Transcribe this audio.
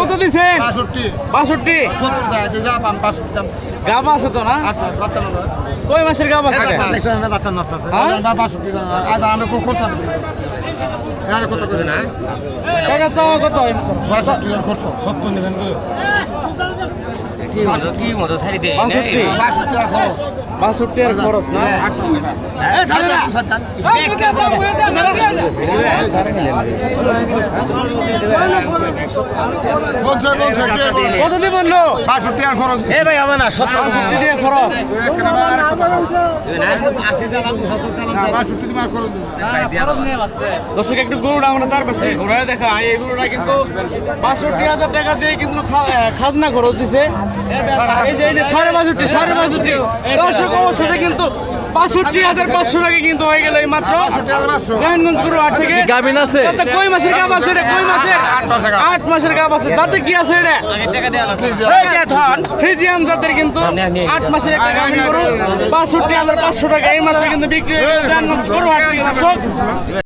কত দিছেন? 62 62 70 যায় যা পাম 62 গাব আছে তো না? 8 মাস বাচ্চা না কয় মাসের গাব আছে? বাচ্চা না হ্যাঁ? 62 আজ আমরা কো খরচ হবে এর কত করে না টাকা চাওয়া কত? 62 এর খরচ 70 নেবেন করে কি মতো ছাড়ি দেয় 62 এর খরচ 62 এর খরচ না? 8 মাস কত দিবেন লো? 62 এর খরচ এ ভাই হবে না 62 দিয়ে খরচ। এখানে আর কত 62 দিবার খরচ দর্শক একটু গরুটা আমরা চার পাচ্ছি ঘোরায় দেখা এই গরুটা কিন্তু 62,000 টাকা দিয়ে কিন্তু খাজনা খরচ দিছে। এই যে 62.5 দর্শক অবশেষে কিন্তু 65,500 টাকা কিন্তু হয়ে গেল এই মাত্র নারায়ণগঞ্জ গরু হাট থেকে। গাবিন আছে? আচ্ছা কই মাসের গাব আছে এটা? কই মাসের? 8 মাসের গাব আছে। যাতে কি আছে এটা? ফ্রিজিয়ান জাতের কিন্তু 8 মাসের একটা গাবিন গরু 65,500 টাকা এই মাত্র কিন্তু বিক্রি হয়ে গেল নারায়ণগঞ্জ গরু হাট থেকে দর্শক।